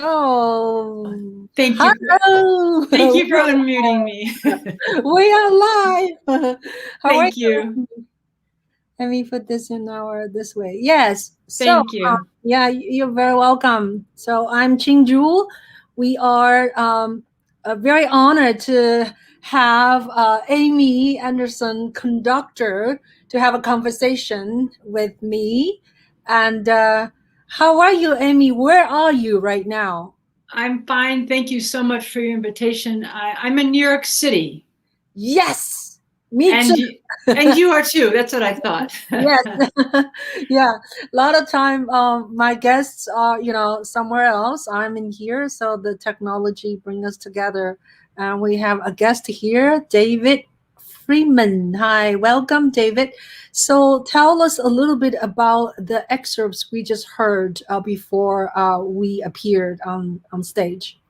Oh, thank you. Hello. Thank you for unmuting me. We are live. Thank you. Let me put this in this way. Yes. Thank you. Yeah, you're very welcome. So I'm Ching Juhl. We are very honored to have Amy Andersson, conductor, to have a conversation with me. And how are you, Amy? Where are you right now? I'm fine. Thank you so much for your invitation. I'm in New York City. Yes, me too. And you are too. That's what I thought. Yes. Yeah. A lot of time, my guests are, somewhere else. I'm in here. So the technology brings us together. And we have a guest here, David Freeman. Hi, welcome, David. So tell us a little bit about the excerpts we just heard before we appeared on stage.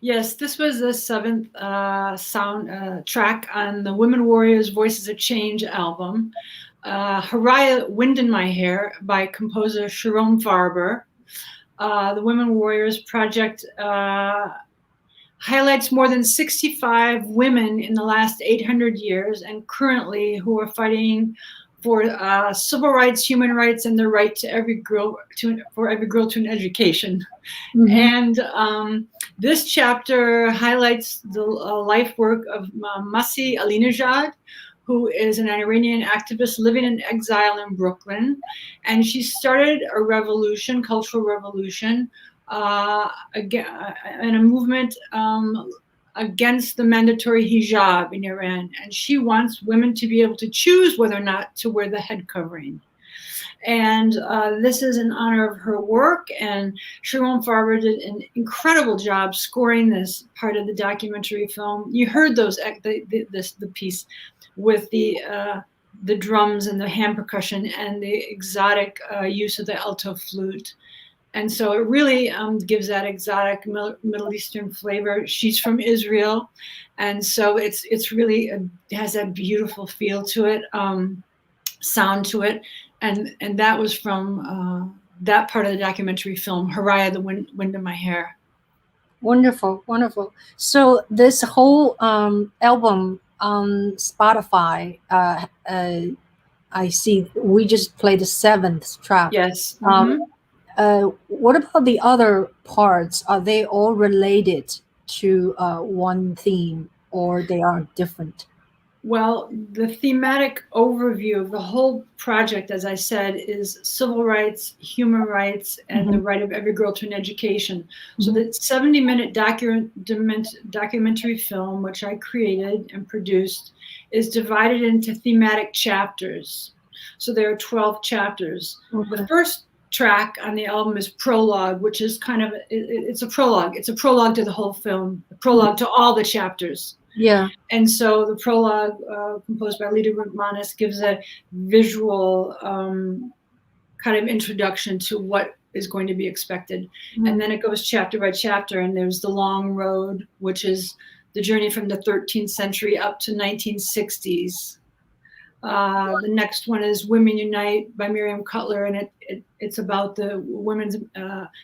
Yes, this was the 7th sound track on the Women Warriors Voices of Change album. Haraya, Wind in My Hair by composer Sharon Farber. The Women Warriors project highlights more than 65 women in the last 800 years and currently who are fighting for civil rights, human rights, and the right to every girl for every girl to an education. Mm-hmm. And this chapter highlights the life work of Masih Alinejad, who is an Iranian activist living in exile in Brooklyn. And she started a revolution, cultural revolution, again, and a movement against the mandatory hijab in Iran. And she wants women to be able to choose whether or not to wear the head covering. And this is in honor of her work. And Sharon Farber did an incredible job scoring this part of the documentary film. You heard the piece with the drums and the hand percussion and the exotic use of the alto flute. And so it really gives that exotic Middle Eastern flavor. She's from Israel, and so it's really has that beautiful feel to it, sound to it, and that was from that part of the documentary film, Haraya, the Wind in My Hair. Wonderful, wonderful. So this whole album on Spotify, I see we just played the 7th track. Yes. What about the other parts? Are they all related to one theme, or they are different? Well, the thematic overview of the whole project, as I said, is civil rights, human rights, and the right of every girl to an education. So the 70-minute documentary film, which I created and produced, is divided into thematic chapters. So there are 12 chapters. Okay. The first track on the album is Prologue, which is kind of, it's a prologue. It's a prologue to the whole film, a prologue to all the chapters. Yeah. And so the prologue, composed by Lita Rootmanis, gives a visual kind of introduction to what is going to be expected. And then it goes chapter by chapter, and there's The Long Road, which is the journey from the 13th century up to 1960s. The next one is Women Unite by Miriam Cutler, and it's about the women's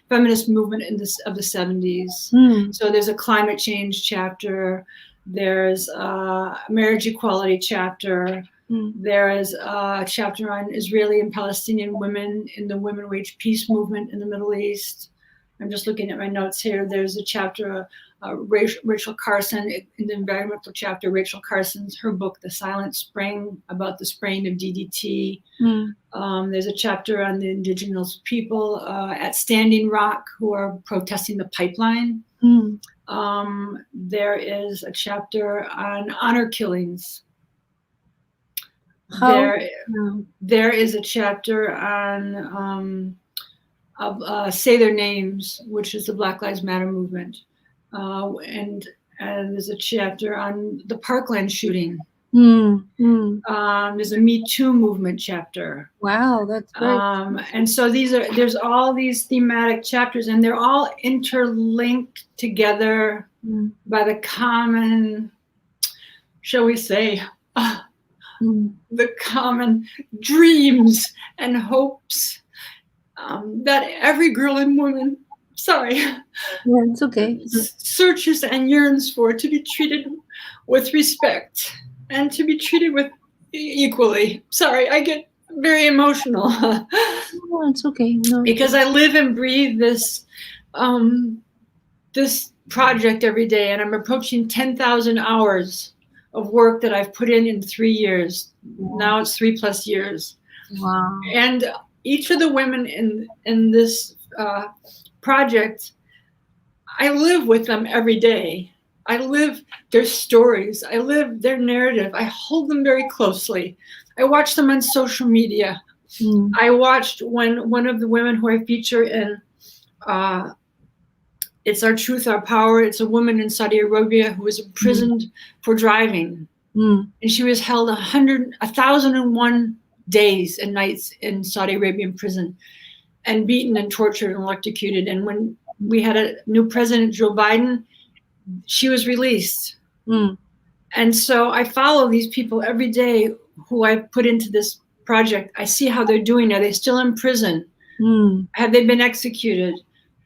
feminist movement of the 70s. So there's a climate change chapter. There's a marriage equality chapter. There is a chapter on Israeli and Palestinian women in the women wage peace movement in the Middle East. I'm just looking at my notes here. There's a chapter, Rachel Carson, in the environmental chapter, Rachel Carson's, her book, The Silent Spring, about the spraying of DDT. There's a chapter on the indigenous people at Standing Rock who are protesting the pipeline. There is a chapter on honor killings. There is a chapter on Say Their Names, which is the Black Lives Matter movement. And there's a chapter on the Parkland shooting. There's a Me Too movement chapter. Wow, that's great. And so there's all these thematic chapters, and they're all interlinked together by the common, shall we say, the common dreams and hopes that every girl and woman, yeah, it's okay, searches and yearns for, to be treated with respect and to be treated with equally. Sorry, I get very emotional. No, it's okay. No. Because I live and breathe this this project every day, and I'm approaching 10,000 hours of work that I've put in 3 years. Now it's 3+ years. Wow. And each of the women in this project, I live with them every day. I live their stories. I live their narrative. I hold them very closely. I watch them on social media. I watched when one of the women who I feature in It's Our Truth, Our Power. It's a woman in Saudi Arabia who was imprisoned for driving. And she was held 1,001 days and nights in Saudi Arabian prison and beaten and tortured and electrocuted. And when we had a new president, Joe Biden, she was released. And so I follow these people every day who I put into this project. I see how they're doing. Are they still in prison? Have they been executed?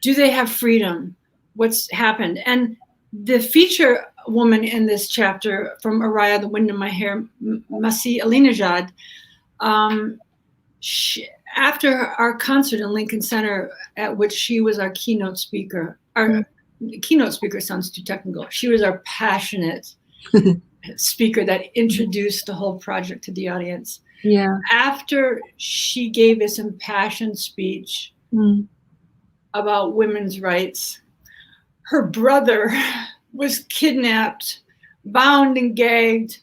Do they have freedom? What's happened? And the feature woman in this chapter from Araya, The Wind in My Hair, Masi Alinejad, after our concert in Lincoln Center, at which she was our keynote speaker, our keynote speaker sounds too technical. She was our passionate speaker that introduced the whole project to the audience. Yeah. After she gave this impassioned speech about women's rights, her brother was kidnapped, bound and gagged,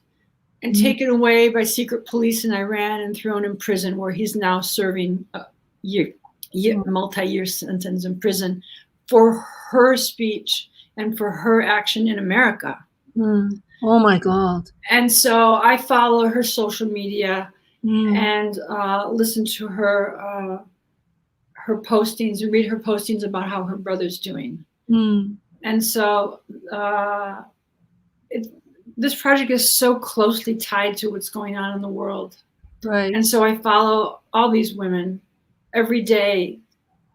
and taken away by secret police in Iran and thrown in prison, where he's now serving a multi-year sentence in prison for her speech and for her action in America. Oh my God. And so I follow her social media and listen to her postings and read her postings about how her brother's doing. And so this project is so closely tied to what's going on in the world. Right. And so I follow all these women every day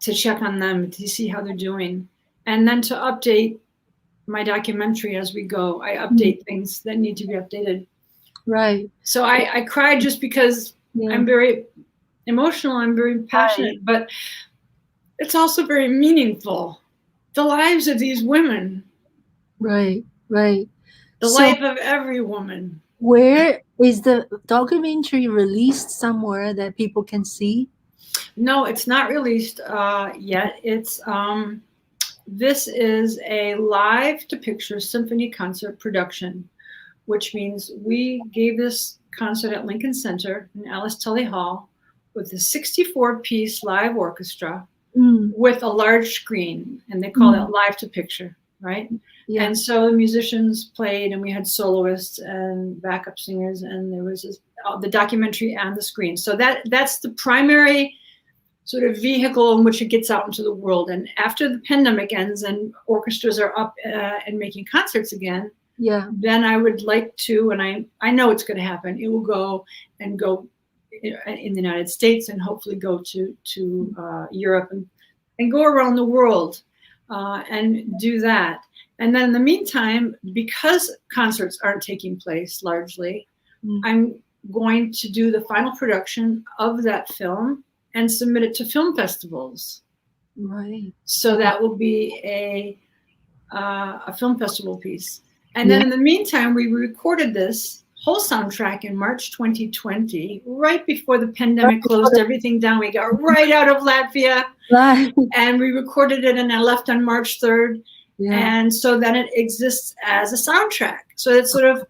to check on them, to see how they're doing, and then to update my documentary as we go. I update things that need to be updated. Right. So I cried just because I'm very emotional, I'm very passionate, but it's also very meaningful. The lives of these women. Right, right. The life of every woman. Where is the documentary released somewhere that people can see? No, it's not released yet. This is a live to picture symphony concert production, which means we gave this concert at Lincoln Center in Alice Tully Hall with a 64-piece live orchestra Mm, with a large screen, and they call mm, it live to picture, right? yeah, And so the musicians played, and we had soloists and backup singers, and there was the documentary and the screen. So that's the primary sort of vehicle in which it gets out into the world. And after the pandemic ends and orchestras are up and making concerts again, yeah, then I would like to, and I know it's going to happen. It will go in the United States and hopefully go to Europe and go around the world and do that. And then in the meantime, because concerts aren't taking place largely, mm, I'm going to do the final production of that film and submit it to film festivals. right. So that will be a film festival piece. And then Yeah. in the meantime, we recorded this whole soundtrack in March 2020, right before the pandemic closed everything down. We got right out of Latvia Right. and we recorded it, and I left on March 3rd. Yeah. And so then it exists as a soundtrack. So it's sort of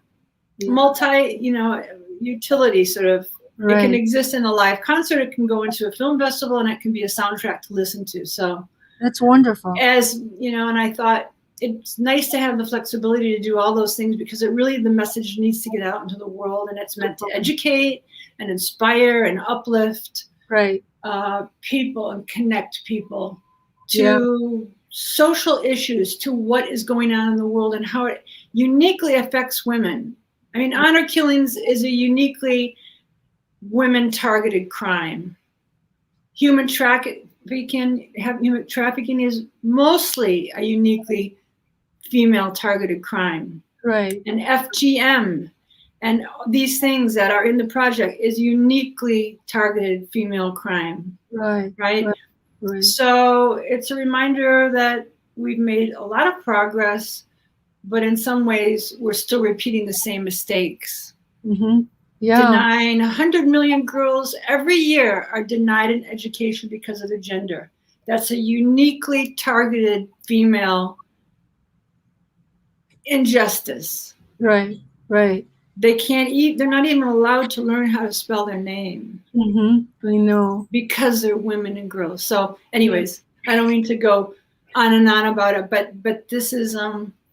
Yeah. utility sort of. It can Right. exist in a live concert, it can go into a film festival, and it can be a soundtrack to listen to. So That's wonderful. as you know, and I thought it's nice to have the flexibility to do all those things, because it really, the message needs to get out into the world, and it's meant to educate and inspire and uplift Right. people and connect people Yeah. to social issues, to what is going on in the world and how it uniquely affects women. I mean, honor killings is a uniquely women targeted crime. Human trafficking is mostly a uniquely female targeted crime. Right. And FGM and these things that are in the project is uniquely targeted female crime, Right. right? Right. Right. So it's a reminder that we've made a lot of progress, but in some ways we're still repeating the same mistakes. Mm-hmm. Yeah. Denying 100 million girls every year are denied an education because of their gender. That's a uniquely targeted female injustice. Right. Right. They can't eat, they're not even allowed to learn how to spell their name Mm-hmm. I know. because they're women and girls. So anyways, I don't mean to go on and on about it, but this is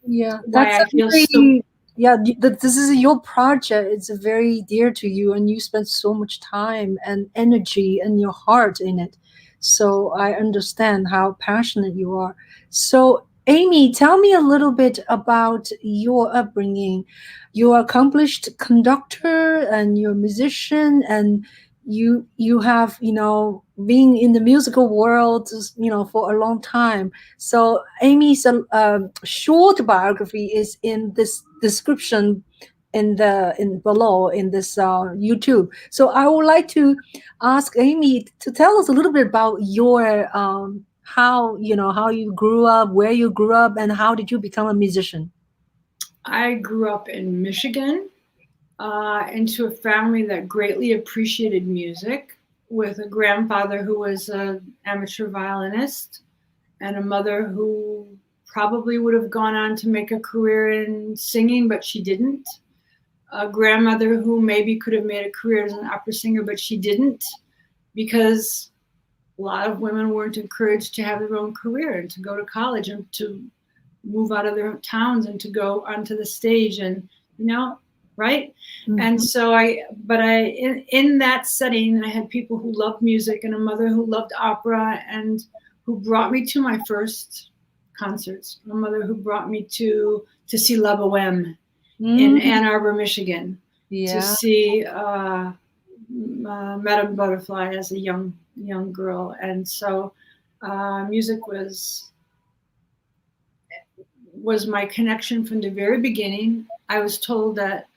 Yeah. why That's I a feel very, so. yeah, this is your project. It's very dear to you, and you spend so much time and energy and your heart in it. So I understand how passionate you are. So, Amy, tell me a little bit about your upbringing. You're accomplished conductor and you're a musician, and you have, been in the musical world, for a long time. So Amy's short biography is in this description in below in this YouTube. So I would like to ask Amy to tell us a little bit about your how you grew up, where you grew up, and how did you become a musician? I grew up in Michigan, into a family that greatly appreciated music, with a grandfather who was an amateur violinist and a mother who probably would have gone on to make a career in singing, but she didn't. A grandmother who maybe could have made a career as an opera singer, but she didn't, because a lot of women weren't encouraged to have their own career and to go to college and to move out of their towns and to go onto the stage, and right? Mm-hmm. And so in that setting, I had people who loved music and a mother who loved opera and who brought me to my first concerts. A mother who brought me to see La Boheme in Ann Arbor, Michigan, to see Madame Butterfly as a young girl. And so music was my connection from the very beginning. I was told that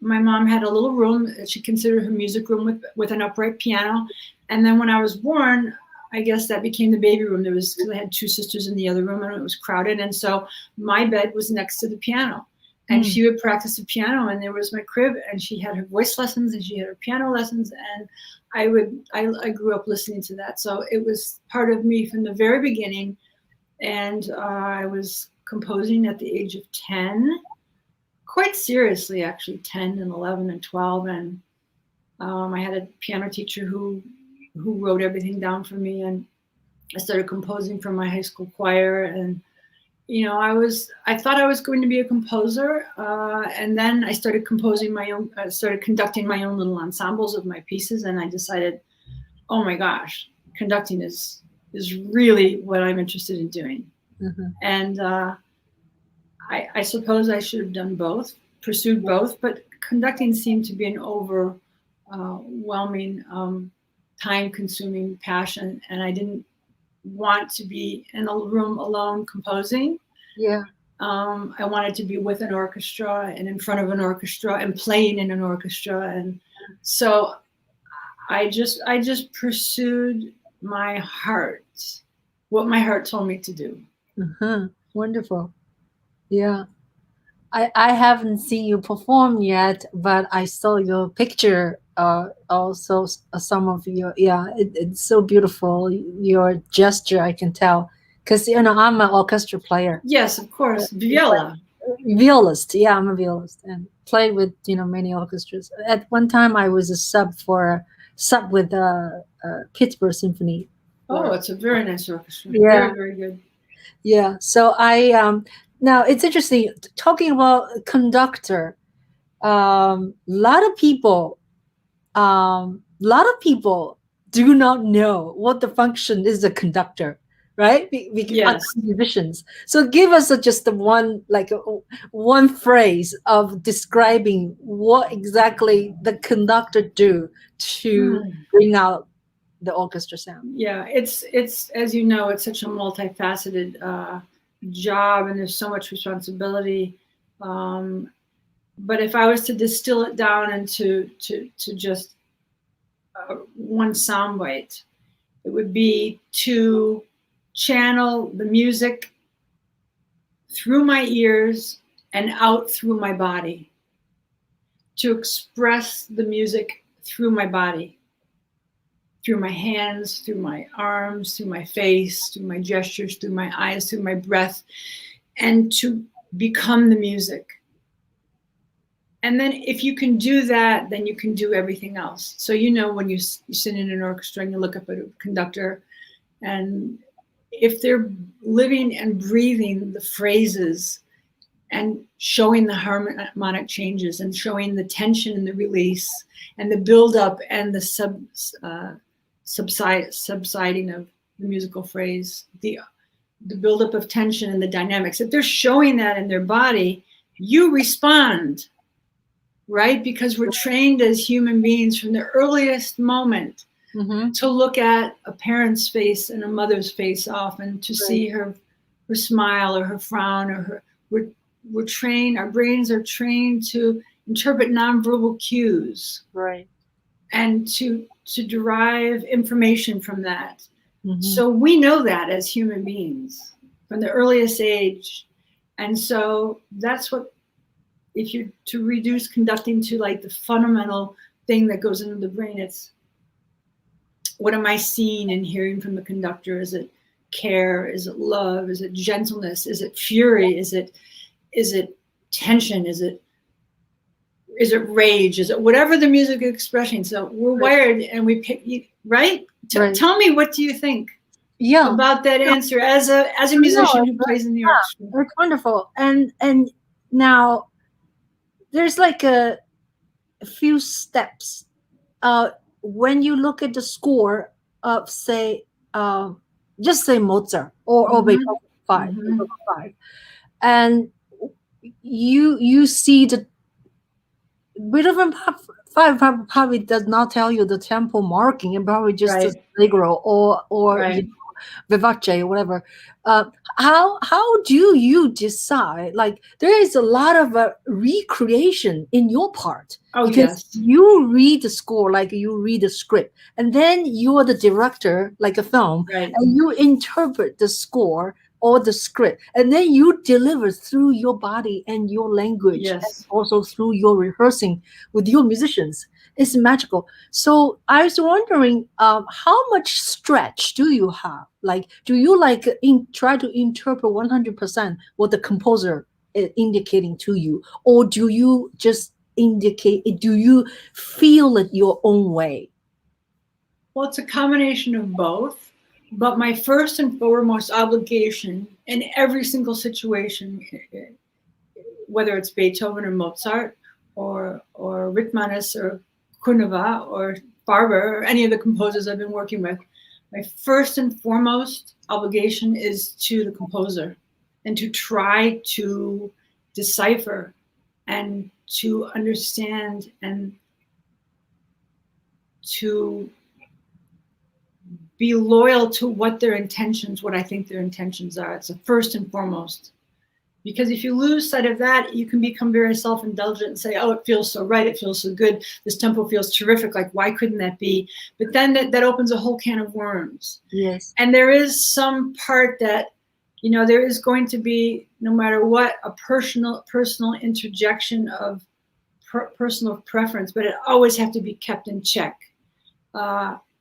my mom had a little room that she considered her music room with an upright piano. And then when I was born, I guess that became the baby room. Because I had two sisters in the other room and it was crowded. And so my bed was next to the piano. And she would practice the piano, and there was my crib, and she had her voice lessons and she had her piano lessons, and I grew up listening to that. So it was part of me from the very beginning. And I was composing at the age of 10, quite seriously, actually, 10 and 11 and 12. And I had a piano teacher who wrote everything down for me, and I started composing for my high school choir. And I thought I was going to be a composer, and then I started started conducting my own little ensembles of my pieces, and I decided, oh my gosh, conducting is really what I'm interested in doing. And I suppose I should have done both, pursued both, but conducting seemed to be an overwhelming, time-consuming passion, and I didn't want to be in a room alone composing. I wanted to be with an orchestra and in front of an orchestra and playing in an orchestra. And so I just pursued my heart, what my heart told me to do. Wonderful. Yeah. I haven't seen you perform yet, but I saw your picture, also some of your, it's so beautiful. Your gesture, I can tell, because I'm an orchestra player. Yes, of course, viola. Violist, yeah, I'm a violist and played with many orchestras. At one time, I was a sub with Pittsburgh Symphony. Oh, it's a very nice orchestra. Yeah, very, very good. Yeah, so now it's interesting talking about conductor. Lot of people do not know what the function is a conductor, right? Yes. Musicians. So give us just one phrase of describing what exactly the conductor do to bring out the orchestra sound. Yeah, it's as you know, it's such a multifaceted job, and there's so much responsibility. But if I was to distill it down into just one soundbite, it would be to channel the music through my ears and out through my body, to express the music through my body, through my hands, through my arms, through my face, through my gestures, through my eyes, through my breath, and to become the music. And then if you can do that, then you can do everything else. So when you sit in an orchestra and you look up at a conductor, and if they're living and breathing the phrases and showing the harmonic changes and showing the tension and the release and the buildup and the subsiding of the musical phrase, the buildup of tension and the dynamics, if they're showing that in their body, you respond, right? Because we're trained as human beings from the earliest moment to look at a parent's face and a mother's face often, to see her smile or her frown, or we're trained, our brains are trained to interpret nonverbal cues, right, and to derive information from that. So we know that as human beings from the earliest age. And so that's what, if you to reduce conducting to like the fundamental thing that goes into the brain, it's what am I seeing and hearing from the conductor? Is it care? Is it love? Is it gentleness? Is it fury? Is it tension? Is it rage? Is it whatever the music expression? So we're wired, and we pick, right? Tell me, what do you think about that answer as a musician who plays in the orchestra? It's wonderful. And now there's like a few steps. When you look at the score of, say, just say Mozart or Beethoven 5, and you see the Beethoven 5 probably does not tell you the tempo marking, and probably just a allegro or vivace or whatever. How do you decide? Like, there is a lot of recreation in your part. Because you read the score like you read the script, and then you are the director, like a film, and you interpret the score or the script, and then you deliver through your body and your language, and Yes. also through your rehearsing with your musicians. It's magical. So I was wondering, how much stretch do you have? Like, do you like try to interpret 100% what the composer is indicating to you, or do you just indicate? Do you feel it your own way? Well, it's a combination of both. But my first and foremost obligation in every single situation, whether it's Beethoven or Mozart or Rachmaninoff or Kuneva or Barber or any of the composers I've been working with, my first and foremost obligation is to the composer, and to try to decipher and to understand and to be loyal to what their intentions, what I think their intentions are. It's the first and foremost. Because if you lose sight of that, you can become very self-indulgent and say, oh, it feels so right, it feels so good, this tempo feels terrific, like why couldn't that be? But then that opens a whole can of worms. Yes. And there is some part that, you know, there is going to be, no matter what, a personal interjection of personal preference, but it always have to be kept in check.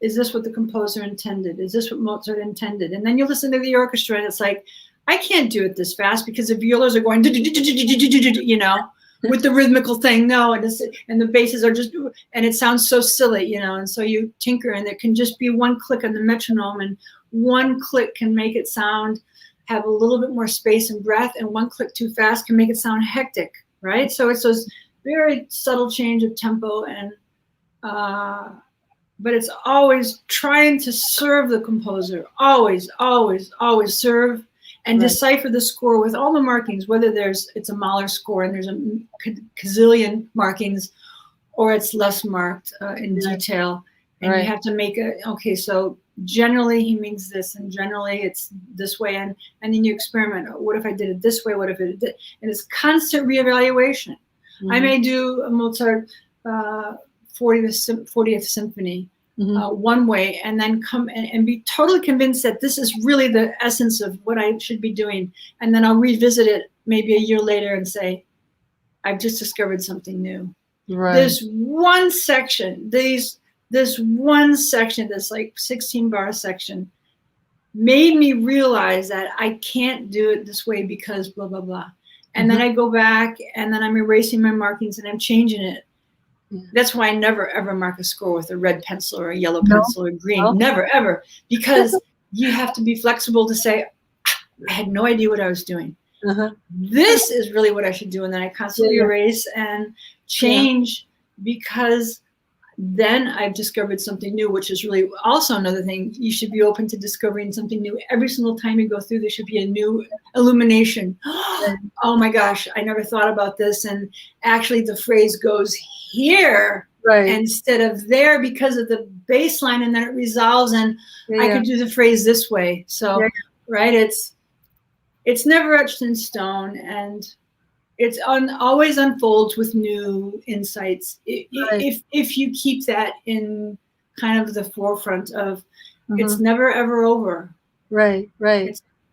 Is this what the composer intended? Is this what Mozart intended? And then you listen to the orchestra and it's like, I can't do it this fast because the violas are going, you know, with the rhythmical thing. No, and the basses are just, and it sounds so silly, you know. And so you tinker, and it can just be one click on the metronome, and one click can make it sound, have a little bit more space and breath, and one click too fast can make it sound hectic, right? So it's those very subtle change of tempo, and but it's always trying to serve the composer, always serve and decipher the score with all the markings, whether it's a Mahler score and there's a gazillion markings, or it's less marked in detail. And you have to make okay, so generally he means this, and generally it's this way, and then you experiment. What if I did it this way? What if it did? And it's constant reevaluation. I may do a Mozart 40th Symphony one way, and then come and be totally convinced that this is really the essence of what I should be doing. And then I'll revisit it maybe a year later and say, I've just discovered something new. Right. There's one section, this like 16 bar section made me realize that I can't do it this way because blah, blah, blah. And then I go back, and then I'm erasing my markings and I'm changing it. That's why I never, ever mark a score with a red pencil or a yellow pencil or green. No. Never, ever. Because you have to be flexible to say, I had no idea what I was doing. This is really what I should do. And then I constantly erase and change, because then I've discovered something new, which is really also another thing. You should be open to discovering something new. Every single time you go through, there should be a new illumination. Oh my gosh, I never thought about this. And actually the phrase goes here instead of there because of the bass line, and then it resolves, and I could do the phrase this way. So, it's never etched in stone, and it's always unfolds with new insights if you keep that in kind of the forefront of it's never ever over. Right.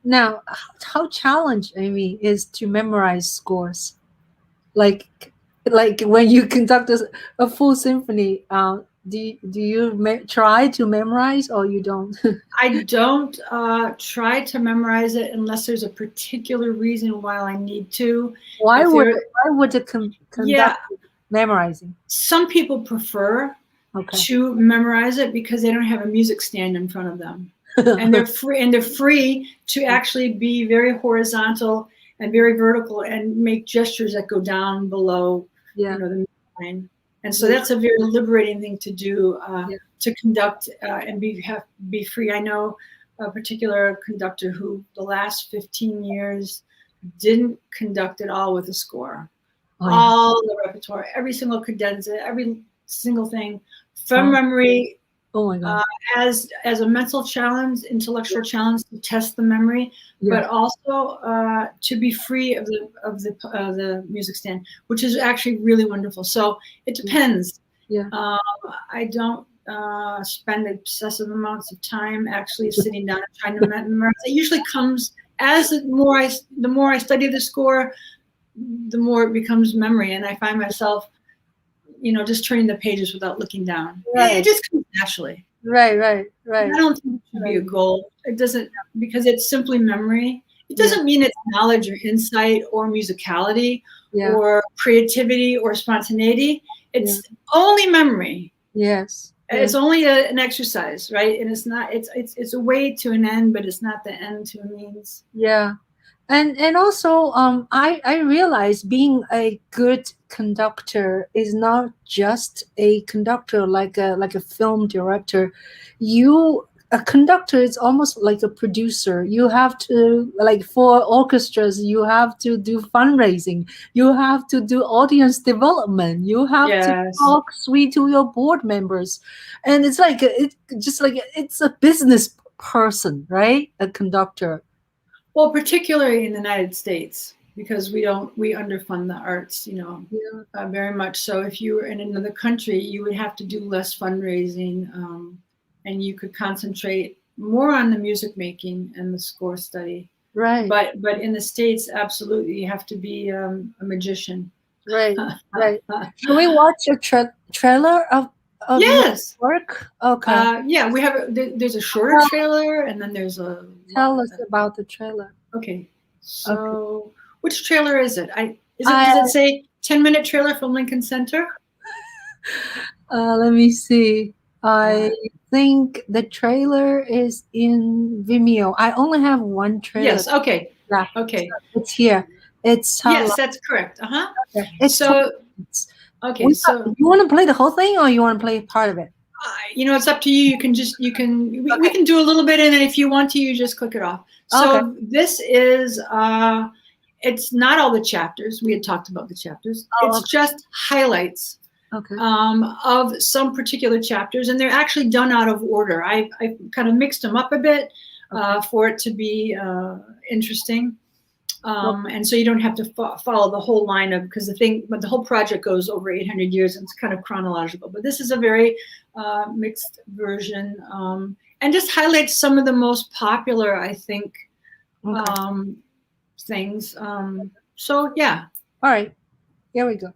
Now, how challenged, Amy, is to memorize scores? Like when you conduct a full symphony, do you try to memorize, or you don't? I don't try to memorize it unless there's a particular reason why I need to. Why would it conduct memorizing? Some people prefer to memorize it because they don't have a music stand in front of them, and they're free to actually be very horizontal and very vertical and make gestures that go down below the line. And so that's a very liberating thing to do, to conduct and be free. I know a particular conductor who the last 15 years didn't conduct at all with a score. All the repertoire, every single cadenza, every single thing from memory. Oh my God. As a mental challenge, intellectual challenge to test the memory, but also to be free of the music stand, which is actually really wonderful. So it depends. I don't spend excessive amounts of time actually sitting down and trying to memorize. It usually comes as the more I study the score, the more it becomes memory, and I find myself, just turning the pages without looking down. Right. It just comes naturally. Right. I don't think it should be a goal. It doesn't, because it's simply memory. It doesn't mean it's knowledge or insight or musicality or creativity or spontaneity. It's only memory. Yes. It's only an exercise, right? And it's not. It's a way to an end, but it's not the end to a means. Yeah. And also I realize being a good conductor is not just a conductor like a film director. A conductor is almost like a producer. You have to, like, for orchestras, you have to do fundraising, you have to do audience development, you have to talk sweet to your board members, and it's like it's a business person, right? A conductor. Well, particularly in the United States, because we underfund the arts, very much. So if you were in another country, you would have to do less fundraising, and you could concentrate more on the music making and the score study. Right. But in the States, absolutely, you have to be a magician. Right. Right. Can we watch a trailer of yes work? Okay. Yeah, we have there's a shorter trailer, and then there's a. Tell us about the trailer. Okay. So, which trailer is it? Does it say 10-minute trailer from Lincoln Center? Let me see. I think the trailer is in Vimeo. I only have one trailer. Yes. Okay. Yeah. Okay. So it's here. It's yes, that's correct. Okay. It's so. Okay. So you want to play the whole thing, or you want to play part of it? It's up to you. We can do a little bit, and then if you want to, you just click it off. So this is it's not all the chapters. We had talked about the chapters. It's just highlights of some particular chapters, and they're actually done out of order. I kind of mixed them up a bit for it to be interesting. And so you don't have to follow the whole line of, because the whole project goes over 800 years, and it's kind of chronological. But this is a very mixed version, and just highlights some of the most popular, I think, things. So yeah. All right, here we go.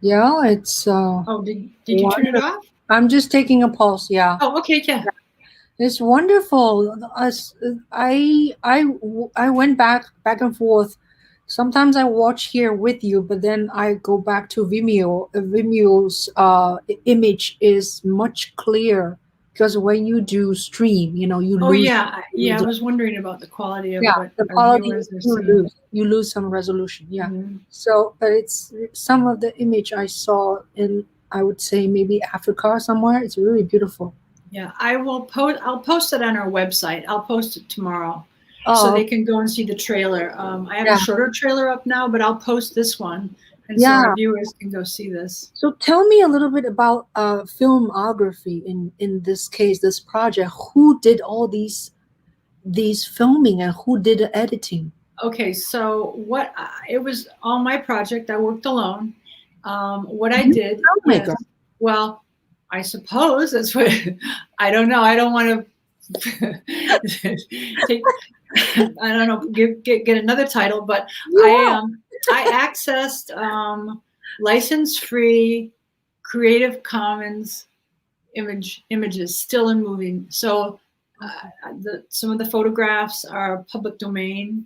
Yeah, it's Oh, did you turn it off? I'm just taking a pulse. Yeah. Oh, okay, yeah. It's wonderful. I went back and forth. Sometimes I watch here with you, but then I go back to Vimeo. Vimeo's image is much clearer because when you do stream, you Oh lose. yeah, I was wondering about the quality of what The our quality viewers are seeing. you lose some resolution. Yeah. Mhm. So, but it's some of the image I saw in, I would say maybe Africa somewhere. It's really beautiful. Yeah, I'll post it on our website. I'll post it tomorrow, so Oh, they can go and see the trailer. I have yeah. a shorter trailer up now, but I'll post this one, and so Yeah. our viewers can go see this. So tell me a little bit about filmography in this case, this project. Who did all these filming and who did the editing? Okay, so it was all my project. I worked alone. What I did, Filmmaker. yes, well, I suppose that's what I don't know. I don't want to take. I don't know. Get another title, but Yeah. I accessed license-free Creative Commons images, still and moving. So some of the photographs are public domain.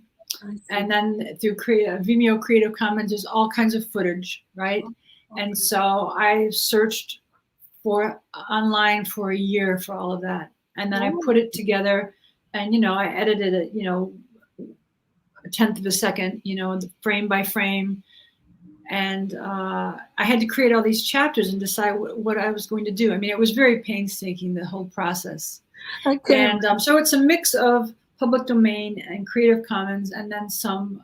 And then through Vimeo Creative Commons, there's all kinds of footage, right? And so I searched for online for a year for all of that. And then I put it together and, I edited it, a tenth of a second, frame by frame. And I had to create all these chapters and decide what I was going to do. I mean, it was very painstaking, the whole process. And so it's a mix of public domain and Creative Commons, and then some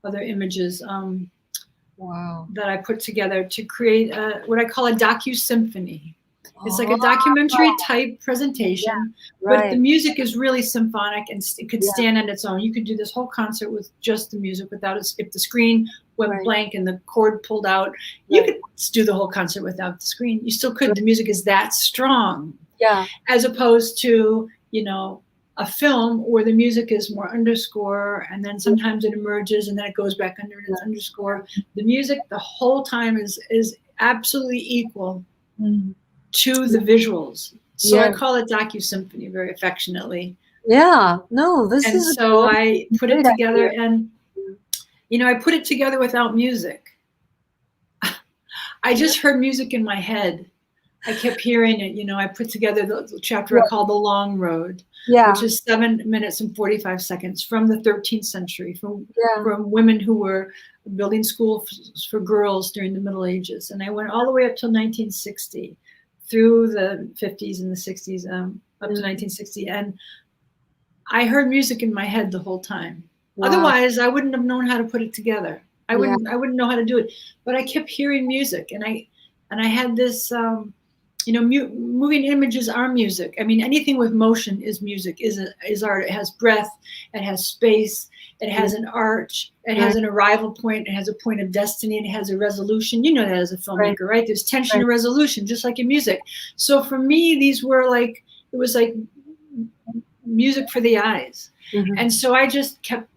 other images that I put together to create what I call a docu-symphony. It's like a documentary type presentation, but the music is really symphonic and it could stand on its own. You could do this whole concert with just the music without it. If the screen went blank and the cord pulled out, you could do the whole concert without the screen. You still could. The music is that strong. Yeah. As opposed to, a film where the music is more underscore and then sometimes it emerges and then it goes back under its underscore. The music the whole time is absolutely equal to the visuals. So I call it docu-symphony very affectionately. Yeah. No, this and is. So I put it together and, I put it together without music. I just heard music in my head. I kept hearing it, I put together the chapter I call The Long Road, which is 7 minutes and 45 seconds from the 13th century, from women who were building schools for girls during the Middle Ages. And I went all the way up till 1960, through the 50s and the 60s, up to 1960. And I heard music in my head the whole time. Otherwise, I wouldn't have known how to put it together. I wouldn't know how to do it. But I kept hearing music, and I had this moving images are music. I mean, anything with motion is music, is art. It has breath, it has space, it has an arch, it has an arrival point, it has a point of destiny, and it has a resolution. You know that as a filmmaker, right? There's tension and resolution, just like in music. So for me, these were it was like music for the eyes. And so I just kept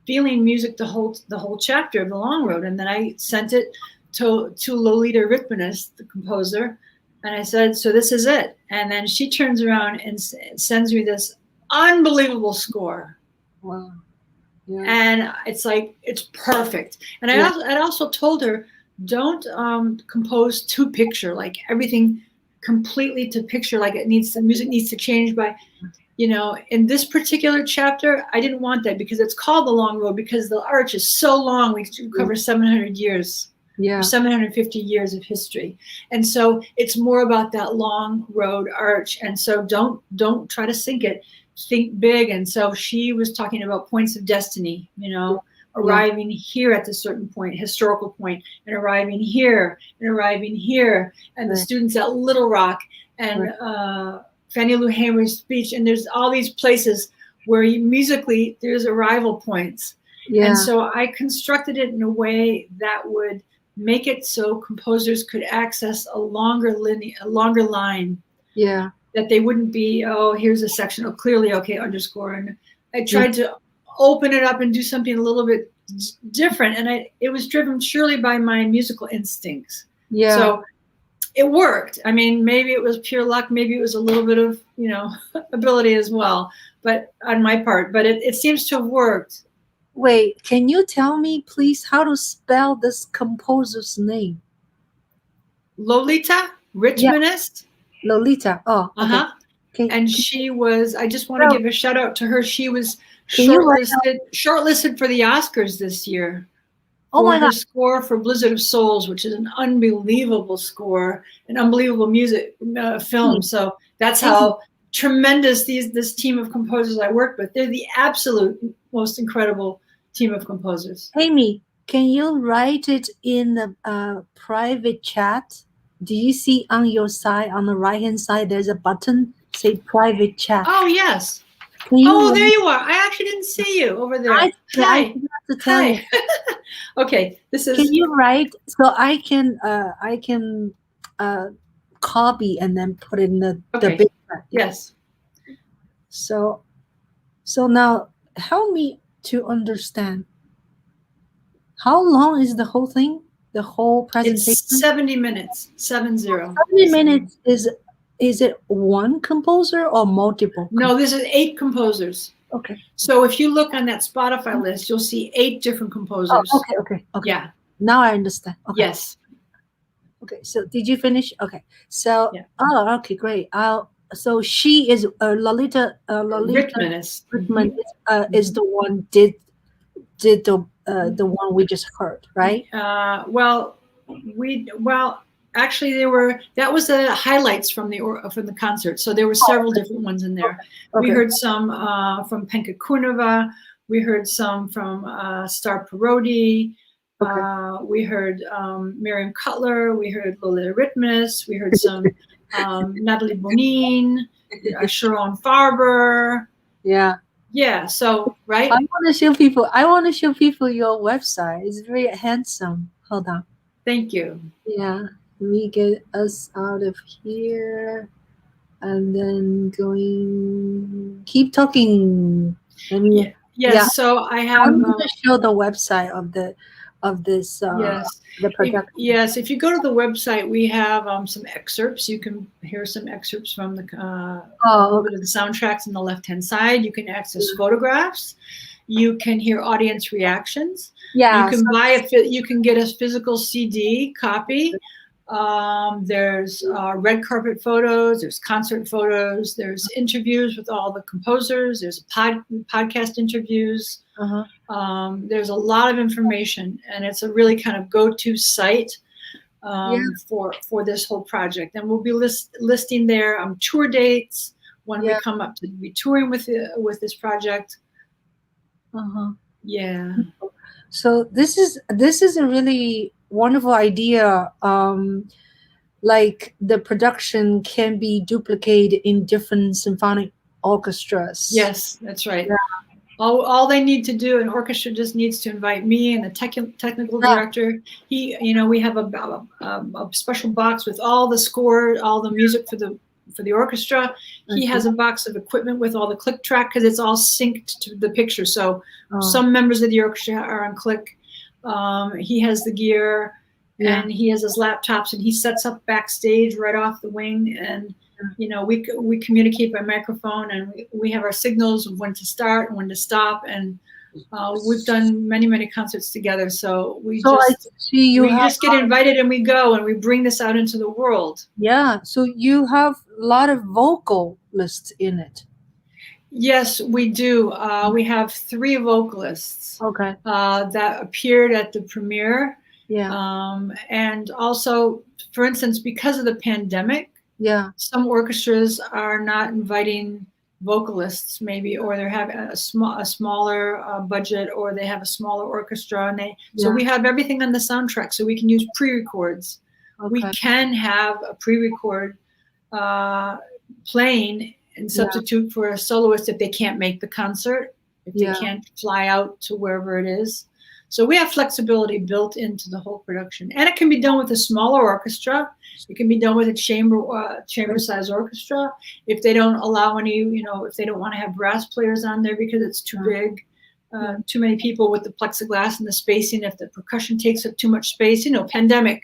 feeling music the whole chapter of The Long Road. And then I sent it to Lolita Ritmanis, the composer, and I said, so this is it. And then she turns around and sends me this unbelievable score. Wow. Yeah. And it's like, it's perfect. And I also told her, don't compose to picture, like everything completely to picture, like the music needs to change by, in this particular chapter, I didn't want that because it's called The Long Road because the arch is so long. We cover 700 years. Yeah. 750 years of history. And so it's more about that long road arch. And so don't try to sink it. Think big. And so she was talking about points of destiny, arriving here at a certain point, historical point, and arriving here, and the students at Little Rock, and Fannie Lou Hamer's speech. And there's all these places where musically there's arrival points. Yeah. And so I constructed it in a way that would make it so composers could access a longer line. Yeah. That they wouldn't be, here's a section, clearly, okay, underscore. And I tried to open it up and do something a little bit different. And it was driven surely by my musical instincts. Yeah. So it worked. I mean, maybe it was pure luck. Maybe it was a little bit of, ability as well, but on my part, but it seems to have worked. Wait, can you tell me, please, how to spell this composer's name? Lolita Ritmanis. Yeah. Lolita. Oh, okay. Okay. And she was, I just want to give a shout out to her. She was shortlisted for the Oscars this year. Oh my God. Score for Blizzard of Souls, which is an unbelievable score, an unbelievable music film. So that's how tremendous this team of composers I work with. They're the absolute most incredible team of composers. Amy, can you write it in the private chat? Do you see on your side, on the right hand side, there's a button say private chat? Oh yes. There you are. I actually didn't see you over there. I forgot to tell you. Okay, this is. Can you write so I can copy and then put it in the big chat? Yes. So now help me to understand. How long is the whole thing? The whole presentation? It's 70 minutes. 70. 70 minutes is it one composer or multiple? No, this is 8 composers. Okay. So if you look on that Spotify list, you'll see 8 different composers. Oh, okay. Yeah. Now I understand. Okay. Yes. Okay. So did you finish? Okay. So okay, great. So she is Lolita Ritmanis. Is the one did the one we just heard, right? Actually that was the highlights from the concert. So there were several different ones in there. Okay. We heard some from Penka Kuneva. We heard some from Star Parodi. Okay. We heard Miriam Cutler. We heard Lolita Ritmanis. We heard some Natalie Bonin, Sharon Farber. Yeah. Yeah. So right. I want to show people your website. It's very handsome. Hold on. Thank you. Yeah. Let me get us out of here, and then keep talking. Yes. So I have. I'm going to show the website of this. Yes. The production. Yes. If you go to the website, we have some excerpts. You can hear some excerpts from the the soundtracks on the left-hand side. You can access photographs. You can hear audience reactions. Yeah. You can you can get a physical CD copy. There's red carpet photos, there's concert photos, there's interviews with all the composers, there's podcast interviews. There's a lot of information, and it's a really kind of go-to site for this whole project. And we'll be listing there tour dates when we come up to be touring with this project. Yeah. So this is a really wonderful idea. Like the production can be duplicated in different symphonic orchestras. Yes, that's right. Yeah. All they need to do, an orchestra just needs to invite me and the technical director. We have a special box with all the score, all the music for the for the orchestra. He has a box of equipment with all the click track because it's all synced to the picture. So some members of the orchestra are on click. He has the gear, and he has his laptops, and he sets up backstage right off the wing. And we communicate by microphone, and we have our signals of when to start and when to stop. And we've done many concerts together. So we just get invited and we go and we bring this out into the world. Yeah. So you have a lot of vocalists in it. Yes, we do. We have 3 vocalists that appeared at the premiere. Yeah. And also, for instance, because of the pandemic, some orchestras are not inviting vocalists, maybe, or they have a smaller budget, or they have a smaller orchestra, and so we have everything on the soundtrack, so we can use pre-records. We can have a pre-record playing and substitute for a soloist if they can't make the concert, if they can't fly out to wherever it is. So we have flexibility built into the whole production, and it can be done with a smaller orchestra. It can be done with a chamber-size orchestra. If they don't allow any, if they don't want to have brass players on there because it's too big, too many people with the plexiglass and the spacing. If the percussion takes up too much space, pandemic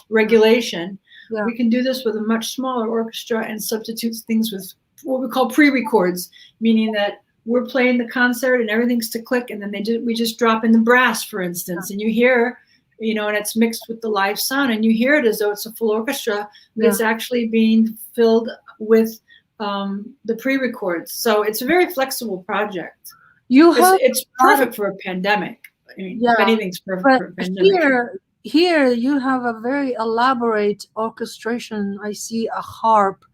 regulation. We can do this with a much smaller orchestra and substitute things with what we call pre-records, meaning that we're playing the concert and everything's to click, and then we just drop in the brass, for instance, and you hear, and it's mixed with the live sound, and you hear it as though it's a full orchestra, but it's actually being filled with the pre-records. So it's a very flexible project. It's perfect for a pandemic. I mean, if anything's perfect for a pandemic. Here you have a very elaborate orchestration. I see a harp.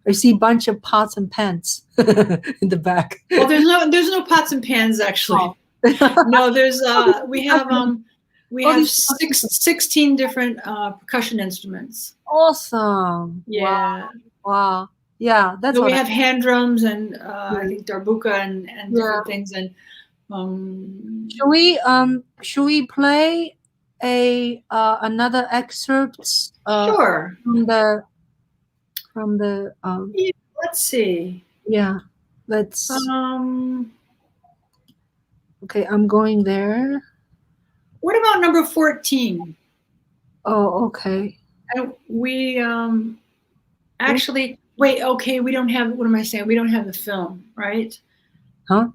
I see a bunch of pots and pans in the back. Well, there's no pots and pans actually. No, we have 16 different percussion instruments. Awesome. Yeah. Wow. Yeah, that's. So we have hand drums and I think darbuka and different things. And should we play another excerpt? Sure. From the let's see. Yeah, let's. Okay, I'm going there. What about number 14? Oh, okay. And we actually wait. Okay, we don't have. What am I saying? We don't have the film, right? Huh?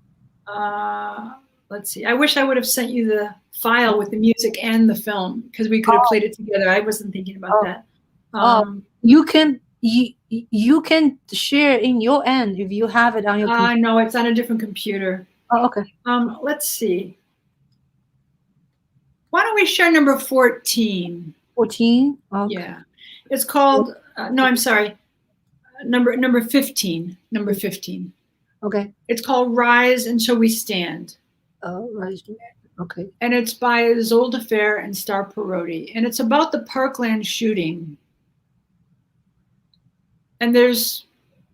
Let's see. I wish I would have sent you the file with the music and the film because we could have played it together. I wasn't thinking about that. You can share in your end if you have it on your computer. No, it's on a different computer. Oh, okay. Let's see. Why don't we share number 14? 14? Okay. Yeah. It's called, no, I'm sorry. Number 15. Number 15. Okay. It's called Rise and Shall We Stand? Oh, Rise. Okay. And it's by Isolde Fair and Star Parodi. And it's about the Parkland shooting. And there's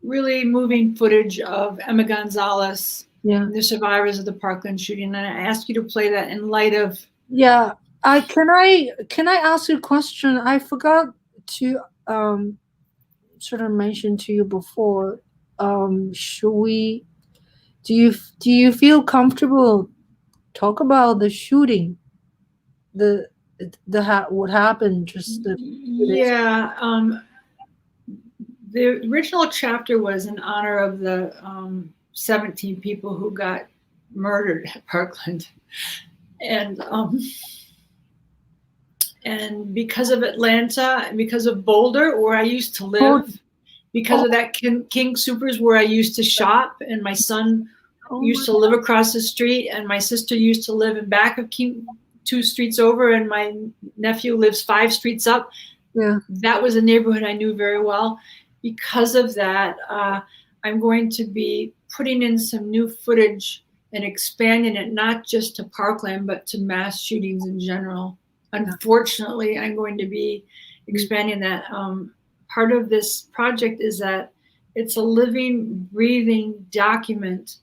really moving footage of Emma Gonzalez, the survivors of the Parkland shooting. And I ask you to play that in light of. Yeah. Can I ask you a question? I forgot to sort of mention to you before. Should we? Do you feel comfortable talk about the shooting? What happened? The original chapter was in honor of the 17 people who got murdered at Parkland, and because of Atlanta, and because of Boulder, where I used to live, because of that King Supers where I used to shop, and my son used to live across the street, and my sister used to live in back of King, 2 streets over, and my nephew lives 5 streets up. Yeah, that was a neighborhood I knew very well. Because of that, I'm going to be putting in some new footage and expanding it, not just to Parkland, but to mass shootings in general. Unfortunately, I'm going to be expanding that. Part of this project is that it's a living, breathing document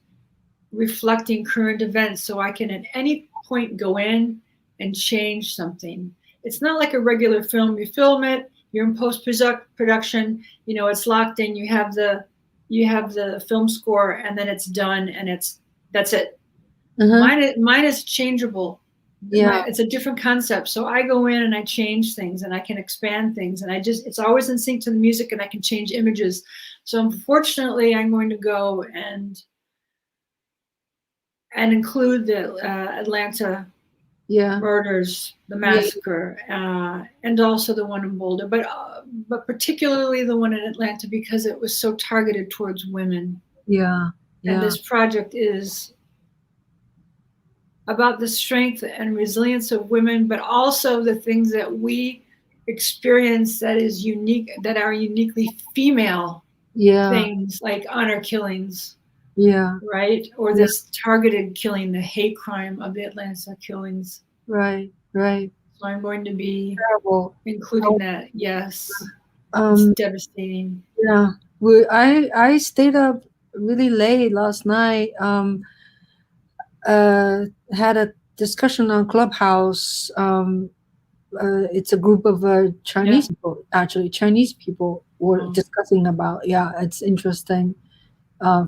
reflecting current events, so I can at any point go in and change something. It's not like a regular film. You film it, you're in post production. It's locked in. You have the film score, and then it's done, and that's it. Mine is changeable. Yeah. It's a different concept. So I go in and I change things, and I can expand things, and it's always in sync to the music, and I can change images. So unfortunately, I'm going to go and include the Atlanta murders, the massacre, and also the one in Boulder, but particularly the one in Atlanta, because it was so targeted towards women. And this project is about the strength and resilience of women, but also the things that we experience that is unique, that are uniquely female things, like honor killings. Right? Or this targeted killing, the hate crime of the Atlanta killings. Right. So I'm going to be including that. Yes. It's devastating. Yeah. I stayed up really late last night. Had a discussion on Clubhouse. It's a group of Chinese people. Actually, Chinese people were discussing about. Yeah, it's interesting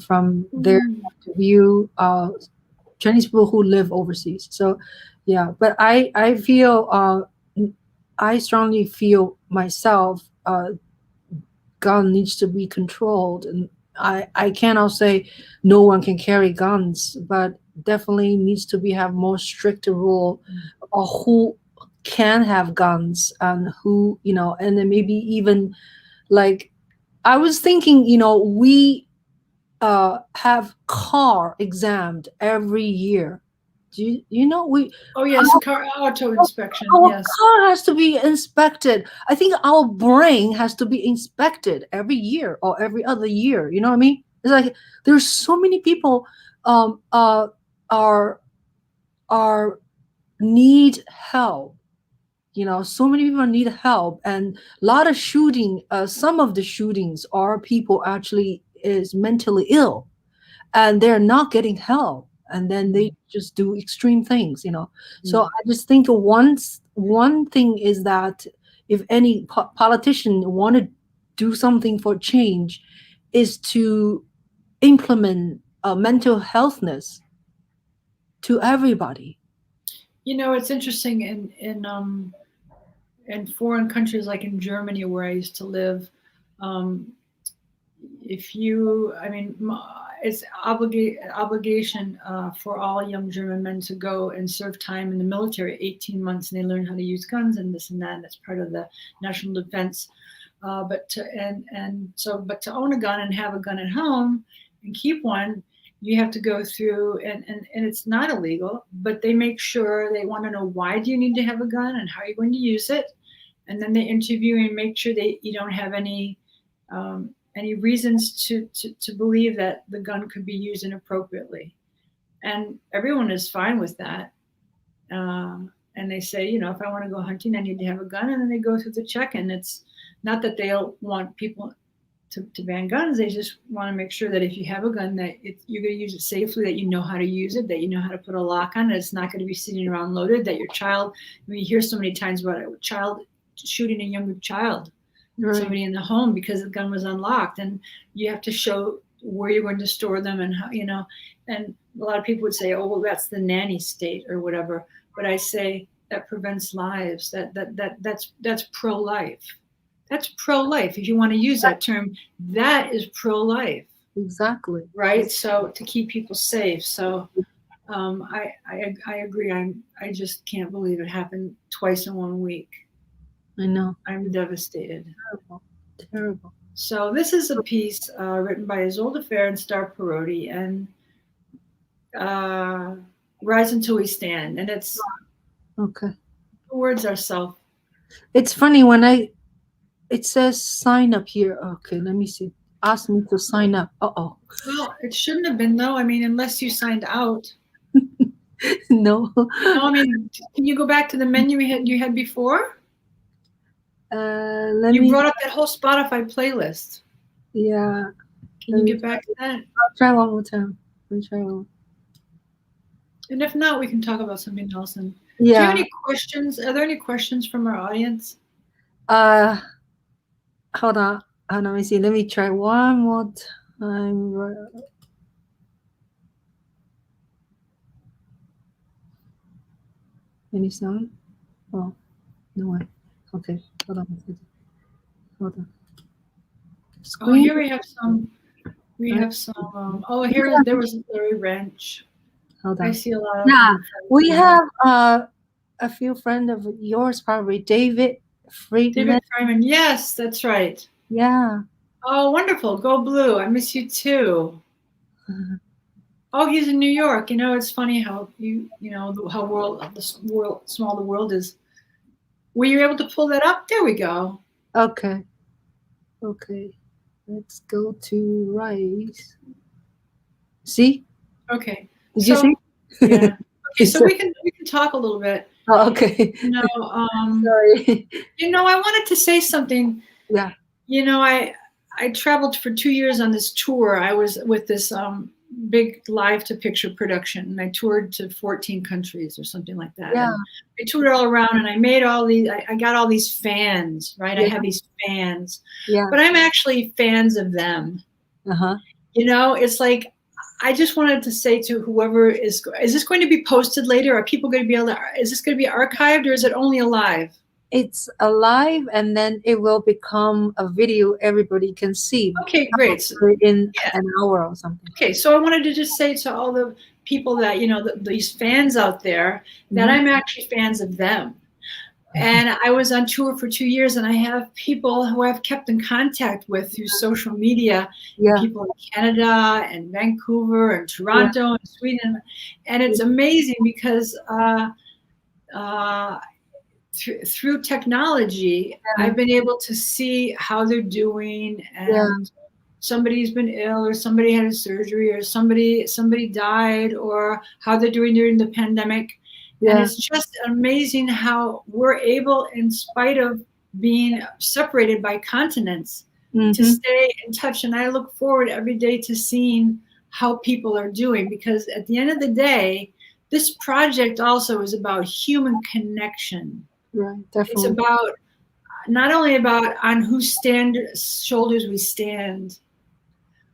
from their point of view. Chinese people who live overseas. So, yeah. But I feel I strongly feel myself. Gun needs to be controlled, and I cannot say no one can carry guns, but definitely needs to have more strict rule of who can have guns and who, and then maybe even like I was thinking, we have car examined every year. Do you know we? Oh yes, car auto inspection. Our Yes, car has to be inspected. I think our brain has to be inspected every year or every other year. You know what I mean? It's like there's so many people are need help. So many people need help, and a lot of shooting. Some of the shootings are people actually is mentally ill, and they're not getting help, and then they just do extreme things. So I just think one thing is that if any politician want to do something for change is to implement mental healthness to everybody. it's interesting in foreign countries, like in Germany where I used to live. It's obligation for all young German men to go and serve time in the military, 18 months, and they learn how to use guns and this and that. And that's part of the national defense. But to own a gun and have a gun at home and keep one, you have to go through, and it's not illegal, but they make sure, they want to know, why do you need to have a gun and how are you going to use it? And then they interview and make sure you don't have any reasons to believe that the gun could be used inappropriately. And everyone is fine with that. And they say, if I want to go hunting, I need to have a gun. And then they go through the check. And it's not that they don't want people to ban guns. They just want to make sure that if you have a gun, that you're going to use it safely, that you know how to use it, that you know how to put a lock on it. It's not going to be sitting around loaded, that your child, you hear so many times about a child shooting a younger child, somebody in the home because the gun was unlocked, and you have to show where you're going to store them and how, and a lot of people would say, oh, well, that's the nanny state or whatever. But I say that prevents lives. That's pro-life. That's pro-life. If you want to use that term, that is pro-life. Exactly. Right. So to keep people safe. So I agree. I just can't believe it happened twice in 1 week. I know. I'm devastated. Terrible. So this is a piece written by Isolde Fair and Star Parodi, and Rise Until We Stand. And it's okay. The words are self. It's funny when it says sign up here. Okay, let me see. Ask me to sign up. Well, it shouldn't have been, though. I mean, unless you signed out. No. I mean, can you go back to the menu you had before? You brought up that whole Spotify playlist. Yeah. Can you get back to that? I'll try one more time. And if not, we can talk about something else. And yeah. Do you have any questions? Are there any questions from our audience? Hold on. Let me see. Let me try one more time. Any sound? Oh, no one. Okay. Hold on. Hold on. Oh, Screen. here we have some. We have some. Oh, here there was Larry Wrench. Hold I on. see a lot of. Yeah, we have a few friends of yours, probably David Friedman. David Fryman. Yes, that's right. Yeah. Oh, wonderful. Go Blue. I miss you too. Oh, he's in New York. You know, it's funny how you know how small the world is. Were you able to pull that up? There we go. Okay. Okay. Let's go to Rice. See? Okay. Did you see? Yeah. Okay, so we can talk a little bit. Oh, okay. You know, Sorry. I wanted to say something. Yeah. You know, I traveled for 2 years on this tour. I was with this big live to picture production, and I toured to 14 countries or something like that. Yeah. And I toured all around, and I made all these. I got all these fans, right? Yeah. I have these fans, Yeah. but I'm actually fans of them. Uh-huh. You know, it's like I just wanted to say to whoever is this going to be posted later? Are people going to be able to? Is this going to be archived, or is it only alive? It's alive, and then it will become a video everybody can see. Okay, great. So, in an hour or something. Okay, so I wanted to just say to all the people that, these fans out there, that I'm actually fans of them. And I was on tour for 2 years, and I have people who I've kept in contact with through social media, people in Canada and Vancouver and Toronto and Sweden. And it's amazing because through technology, I've been able to see how they're doing, and somebody's been ill, or somebody had a surgery, or somebody died, or how they're doing during the pandemic. And it's just amazing how we're able, in spite of being separated by continents, to stay in touch. And I look forward every day to seeing how people are doing, because at the end of the day, this project also is about human connection. Right, definitely. It's about not only about on whose shoulders we stand,